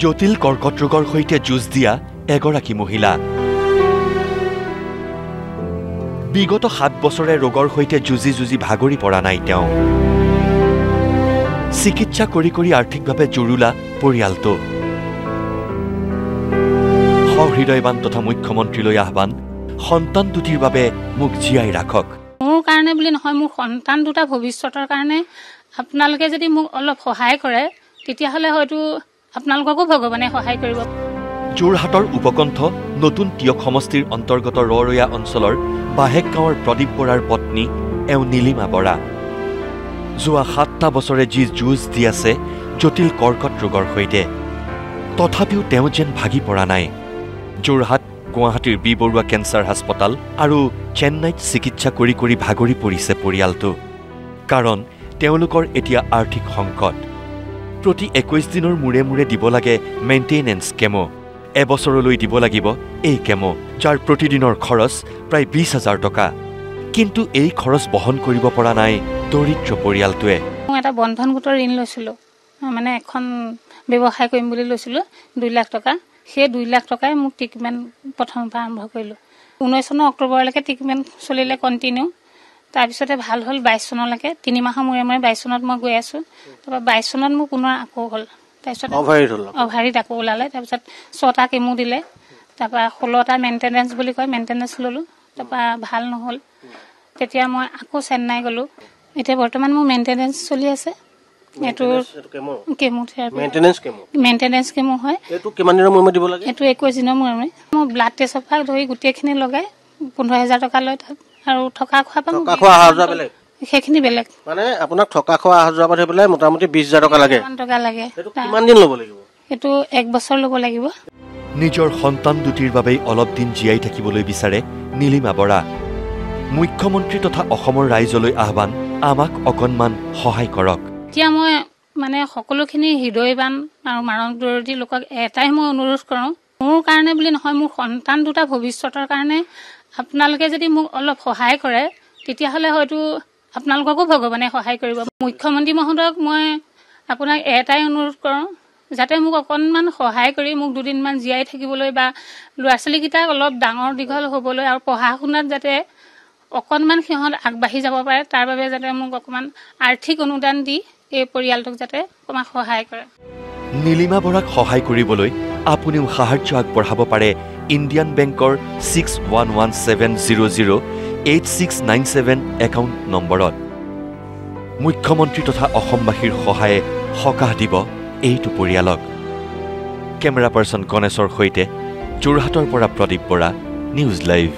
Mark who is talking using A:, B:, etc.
A: জটিল কৰ্কট ৰোগৰ সৈতে যুঁজ দিয়া এগৰাকী মহিলা বিগত 7 বছৰে ৰোগৰ সৈতে যুঁজি ভাগৰি পৰা নাই তেওঁ চিকিৎসা কৰি আৰ্থিকভাৱে জুৰুলা পৰিয়ালটো সহৃদয়বান তথা মুখ্যমন্ত্ৰীলৈ আহ্বান সন্তান দুটিৰ বাবে মোক জীয়াই ৰাখক
B: মোৰ কাৰণে বুলি নহয় মোৰ সন্তান দুটা ভৱিষ্যতৰ কাৰণে আপোনালোকে যদি মোক অলপ সহায় কৰে তেতিয়াহলে হয়তো আপোনালোককো ভগৱানে সহায় কৰিব
A: যোৰহাটৰ উপকণ্ঠ নতুন টিয়ক সমষ্টিৰ অন্তৰ্গত ৰৰয়া অঞ্চলৰ বাহেক গাঁৱৰ প্ৰদীপ বৰাৰ পত্নী এও নীলিমা বৰা যোৱা 7টা বছৰে যি যুঁজ দি আছে জটিল কৰ্কট ৰোগৰ সৈতে তথাপিও তেওঁ যেন ভাগি পৰা নাই যোৰহাট গুৱাহাটীৰ বি বৰুৱা কেঞ্চাৰ হাস্পতাল আৰু চেন্নাইত চিকিৎসা কৰি ভাগৰি পৰিছে পৰিয়ালটো কাৰণ তেওঁলোকৰ এতিয়া আৰ্থিক সংকট প্ৰতি 21 দিনৰ মূৰে দিব লাগে মেইনটেনেন্স কেমো এবছৰলৈ দিব লাগিব এই কেমো যাৰ প্ৰতিদিনৰ খৰচ প্ৰায় 20,000 টকা কিন্তু এই খৰচ বহন কৰিব পৰা নাই দৰিদ্ৰ পৰিয়ালটোৱে
B: মই এটা বন্ধন গোটৰ ঋণ লৈছিলো মানে এখন ব্যৱসায় কৰিম বুলি লৈছিলো 2 লাখ টকা সেই 2 লাখ টকাই মোক ট্ৰিটমেন্ট প্ৰথম পৰা আৰম্ভ কৰিলো 19 অক্টোবৰলৈকে ট্ৰিটমেন্ট চলিলে কন্টিনিউ তাৰ পিছতে ভাল হল 22 চনলৈকে 3 মাহৰ মূৰে 22 চনত মই গৈ আছো তাৰপা 22 চনত মোক পুনৰ আকৌ হল তাৰপিছত অভাৰিত আকৌ ওলালে তাৰপিছত 6টা কেমো দিলে তাৰপা 16টা মেইনটেনেন্স বুলি কয় মেইনটেনেন্স ললো তাৰপা ভাল নহল তেতিয়া মই আকৌ চেন্নাই গলো এতিয়া বৰ্তমান মোৰ মেইনটেনেন্স চলি আছে এটো কেমো থেৰাপি মেইনটেনেন্স কেমো হয়
C: এটো কিমান দিনৰ মূৰে দিব লাগে
B: এটো 21 দিনৰ মূৰে মই ব্লাড টেষ্ট অফাক ধৰি গুটেখিনি লগাই 15,000 টকা লৈ আৰু থকা খোৱা পাম
C: থকা খোৱা আহাৰ যোৱা বেলেগ
B: সেইখিনি বেলেগ
C: মানে আপোনাক থকা খোৱা আহাৰ যোৱা পাতে বলে মোটামুটি 20,000 টকা লাগে
B: এটো
C: কিমান দিন ল'ব লাগিব
B: এটো 1 বছৰ ল'ব লাগিব
A: নিজৰ সন্তান দুটিৰ বাবে অলপ দিন জীয়াই থাকিবলৈ বিচাৰে নীলিমা বৰা মুখ্যমন্ত্ৰী তথা অসমৰ ৰাইজলৈ আহ্বান আমাক অকনমান সহায় কৰক
B: এতিয়া মই মানে সকলোখিনি হৃদয়বান আৰু মানৱদৰদী লোকক এটাই মই অনুৰোধ কৰোঁ মোৰ কাৰণে বুলি নহয় মোৰ সন্তান দুটা ভৱিষ্যতৰ কাৰণে আপোনালোকে যদি মোক অলপ সহায় কৰে তেতিয়াহলে হয়তো আপোনালোককো ভগৱানে সহায় কৰিব মুখ্যমন্ত্ৰী মহোদয়ক মই আপোনাক এটাই অনুৰোধ কৰোঁ যাতে মোক অকনমান সহায় কৰি মোক দুদিনমান জীয়াই থাকিবলৈ বা ল'ৰা-ছোৱালীকেইটাক অলপ ডাঙৰ দীঘল হ'বলৈ আৰু পঢ়া শুনাত যাতে অকনমান সিহঁত আগবাঢ়ি যাব পাৰে তাৰ বাবে যাতে মোক অকমান আৰ্থিক অনুদান দি এই পৰিয়ালটোক যাতে অকমান সহায় কৰে
A: নীলিমা বৰাক সহায় কৰিবলৈ আপুনিও সাহায্য আগবঢ়াব পাৰে ইণ্ডিয়ান বেংকৰ 6117008697 একাউণ্ট নম্বৰত মুখ্যমন্ত্ৰী তথা অসমবাসীৰ সহায়ে সকাহ দিব এইটো পৰিয়ালক কেমেৰা পাৰ্চন গণেশৰ সৈতে যোৰহাটৰ পৰা প্ৰদীপ বৰা নিউজ লাইভ